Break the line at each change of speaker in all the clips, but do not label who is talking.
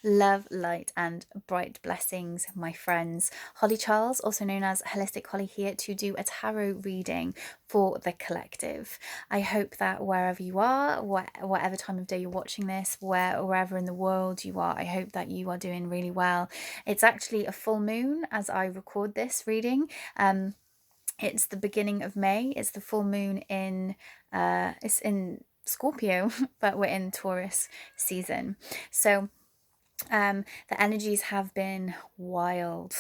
Love, light, and bright blessings, my friends. Holly Charles, also known as Holistic Holly, here to do a tarot reading for the collective. I hope that wherever you are, whatever time of day you're watching this, wherever in the world you are, I hope that you are doing really well. It's actually a full moon as I record this reading. It's the beginning of May. It's the full moon it's in Scorpio, but we're in Taurus season. So the energies have been wild.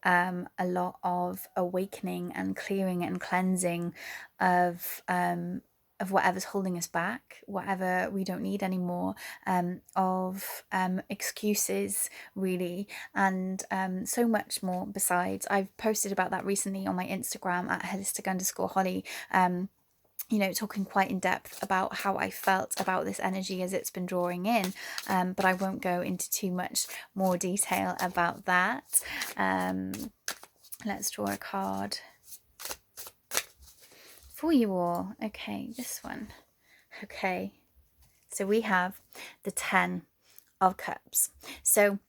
A lot of awakening and clearing and cleansing of whatever's holding us back, whatever we don't need anymore, of excuses, really, and so much more besides. I've posted about that recently on my Instagram at holistic_Holly. Talking quite in depth about how I felt about this energy as it's been drawing in, but I won't go into too much more detail about that. Let's draw a card for you all. Okay, this one. Okay, so we have the 10 of Cups. So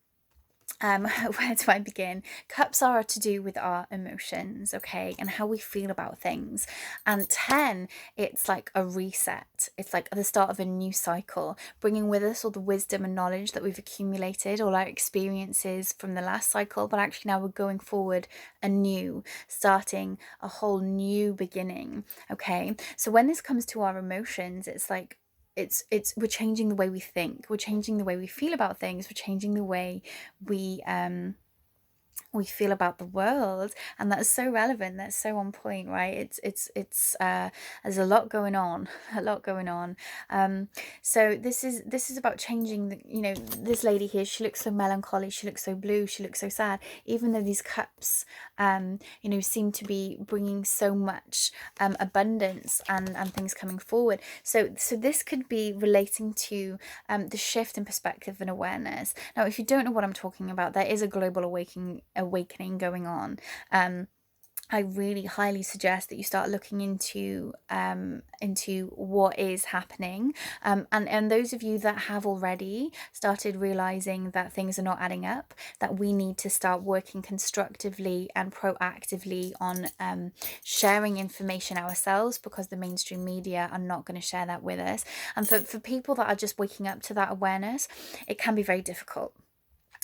where do I begin? Cups are to do with our emotions, okay, and how we feel about things. And 10, it's like a reset. It's like the start of a new cycle, bringing with us all the wisdom and knowledge that we've accumulated, all our experiences from the last cycle, but actually now we're going forward anew, starting a whole new beginning, okay? So when this comes to our emotions, it's like we're changing the way we think, we're changing the way we feel about things, we're changing the way we feel about the world, and that's so relevant, that's so on point, right? It's there's a lot going on, so this is about changing this lady here, she looks so melancholy, she looks so blue, she looks so sad, even though these cups seem to be bringing so much abundance and things coming forward. So this could be relating to the shift in perspective and awareness. Now, if you don't know what I'm talking about, there is a global awakening going on. I really highly suggest that you start looking into what is happening, and those of you that have already started realizing that things are not adding up, that we need to start working constructively and proactively on sharing information ourselves, because the mainstream media are not going to share that with us. And for people that are just waking up to that awareness, it can be very difficult.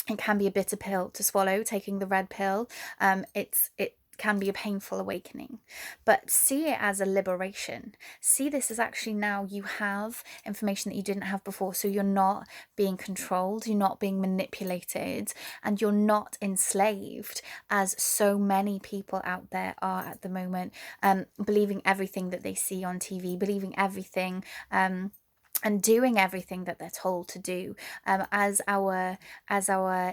It can be a bitter pill to swallow, taking the red pill. It can be a painful awakening, but see it as a liberation. See this as actually now you have information that you didn't have before, so you're not being controlled, you're not being manipulated, and you're not enslaved, as so many people out there are at the moment, believing everything that they see on TV, believing everything, and doing everything that they're told to do, as our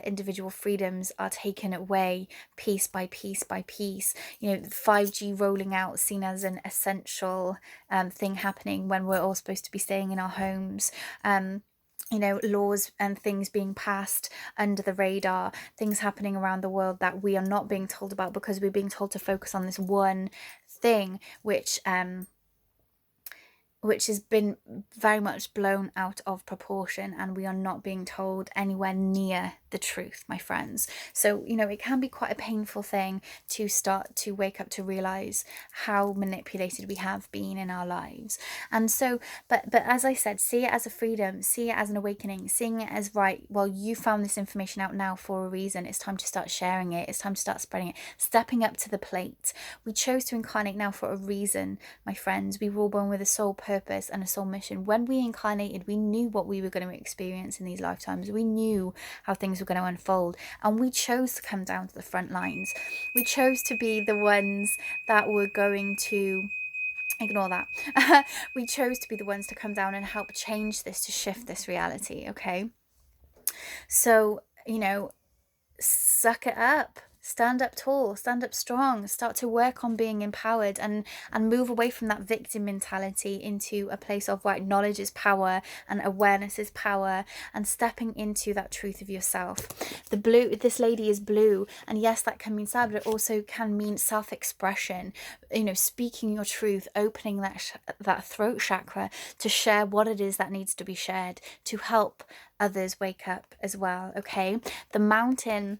individual freedoms are taken away piece by piece by piece. 5G rolling out, seen as an essential thing happening when we're all supposed to be staying in our homes. Laws and things being passed under the radar, things happening around the world that we are not being told about, because we're being told to focus on this one thing, which has been very much blown out of proportion, and we are not being told anywhere near the truth, my friends. So it can be quite a painful thing to start to wake up to realize how manipulated we have been in our lives. And so but as I said, see it as a freedom, see it as an awakening, seeing it as, right, well, you found this information out now for a reason, it's time to start sharing it, it's time to start spreading it, stepping up to the plate. We chose to incarnate now for a reason, my friends. We were all born with a soul purpose and a soul mission. When we incarnated, we knew what we were going to experience in these lifetimes. We knew how things were going to unfold, and we chose to come down to the front lines. We chose to be the ones that were going to ignore that. We chose to be the ones to come down and help change this, to shift this reality, okay? So suck it up, Stand up tall, stand up strong, start to work on being empowered, and move away from that victim mentality into a place of where knowledge is power and awareness is power, and stepping into that truth of yourself. The blue, this lady is blue, and yes, that can mean sad, but it also can mean self-expression, you know, speaking your truth, opening that throat chakra to share what it is that needs to be shared, to help others wake up as well. Okay, the mountain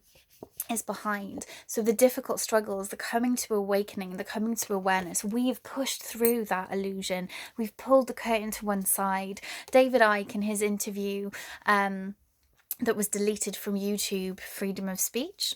is behind. So the difficult struggles, the coming to awakening, the coming to awareness, we've pushed through that illusion. We've pulled the curtain to one side. David Icke, in his interview that was deleted from YouTube, freedom of speech,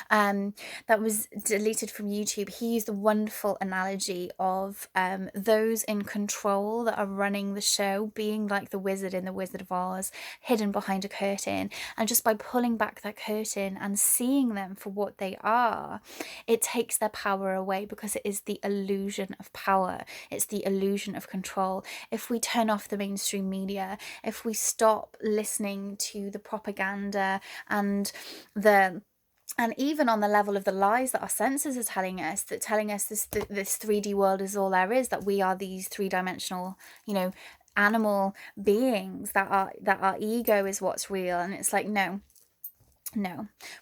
that was deleted from YouTube, he used a wonderful analogy of those in control that are running the show being like the wizard in the Wizard of Oz, hidden behind a curtain, and just by pulling back that curtain and seeing them for what they are, it takes their power away, because it is the illusion of power, it's the illusion of control. If we turn off the mainstream media, if we stop listening to the propaganda and even on the level of the lies that our senses are telling us, that telling us this 3D world is all there is, that we are these three-dimensional, you know, animal beings, that our ego is what's real. And it's like, no,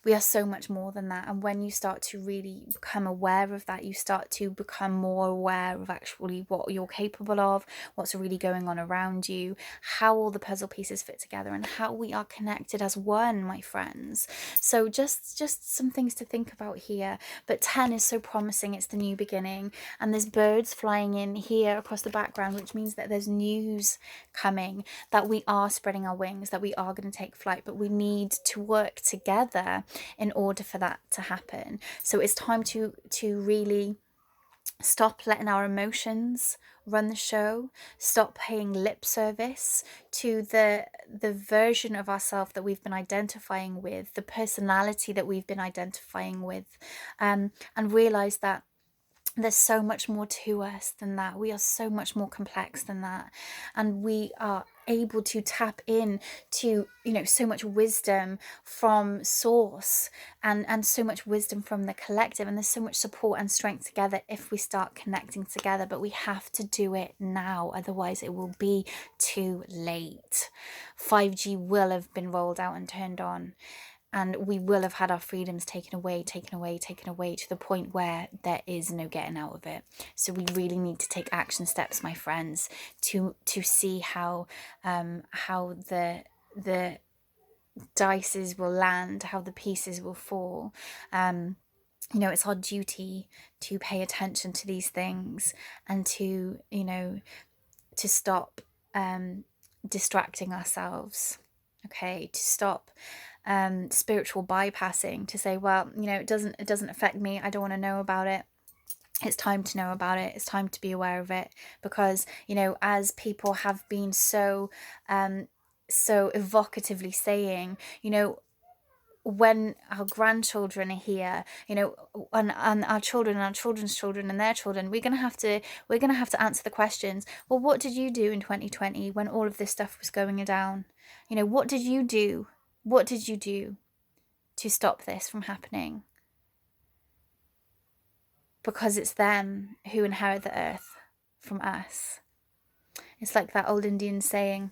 we are so much more than that. And when you start to really become aware of that, you start to become more aware of actually what you're capable of, what's really going on around you, how all the puzzle pieces fit together, and how we are connected as one, my friends. So just some things to think about here. But 10 is so promising. It's the new beginning, and there's birds flying in here across the background, which means that there's news coming, that we are spreading our wings, that we are going to take flight, but we need to work together in order for that to happen. So it's time to really stop letting our emotions run the show, stop paying lip service to the version of ourselves that we've been identifying with, the personality that we've been identifying with, and realize that there's so much more to us than that. We are so much more complex than that, and we are able to tap in to, you know, so much wisdom from source, and so much wisdom from the collective, and there's so much support and strength together if we start connecting together. But we have to do it now, otherwise it will be too late. 5G will have been rolled out and turned on, and we will have had our freedoms taken away to the point where there is no getting out of it. So we really need to take action steps, my friends, to see how the dices will land, how the pieces will fall. You know, it's our duty to pay attention to these things, and to, you know, to stop distracting ourselves. Okay, to stop spiritual bypassing, to say, well, you know, it doesn't affect me, I don't want to know about it. It's time to know about it. It's time to be aware of it, because, you know, as people have been so evocatively saying, you know, when our grandchildren are here, you know, and our children and our children's children and their children, we're gonna have to answer the questions. Well, what did you do in 2020 when all of this stuff was going down? You know, what did you do? What did you do to stop this from happening? Because it's them who inherit the earth from us. It's like that old Indian saying,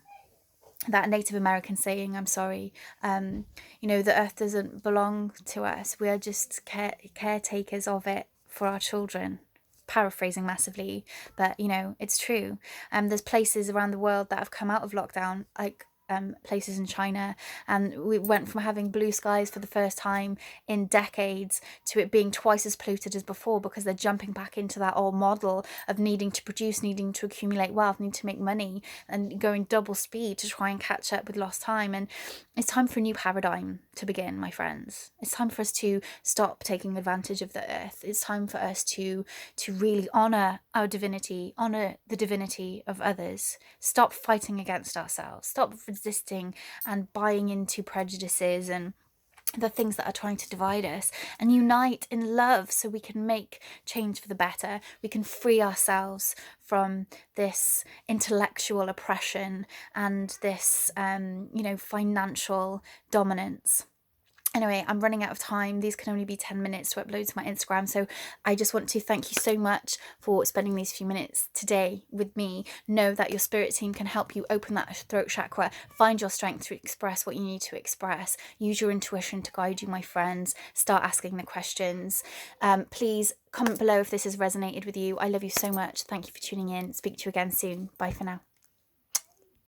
that Native American saying, I'm sorry, you know, the earth doesn't belong to us. We are just caretakers of it for our children. Paraphrasing massively, but, you know, it's true. There's places around the world that have come out of lockdown, like places in China, and we went from having blue skies for the first time in decades to it being twice as polluted as before, because they're jumping back into that old model of needing to produce, needing to accumulate wealth, needing to make money, and going double speed to try and catch up with lost time. And it's time for a new paradigm to begin, my friends. It's time for us to stop taking advantage of the earth. It's time for us to really honor our divinity, honor the divinity of others, stop fighting against ourselves, stop resisting and buying into prejudices and the things that are trying to divide us, and unite in love, so we can make change for the better. We can free ourselves from this intellectual oppression and this, you know, financial dominance. Anyway, I'm running out of time. These can only be 10 minutes to upload to my Instagram. So I just want to thank you so much for spending these few minutes today with me. Know that your spirit team can help you open that throat chakra, find your strength to express what you need to express. Use your intuition to guide you, my friends. Start asking the questions. Please comment below if this has resonated with you. I love you so much. Thank you for tuning in. Speak to you again soon. Bye for now.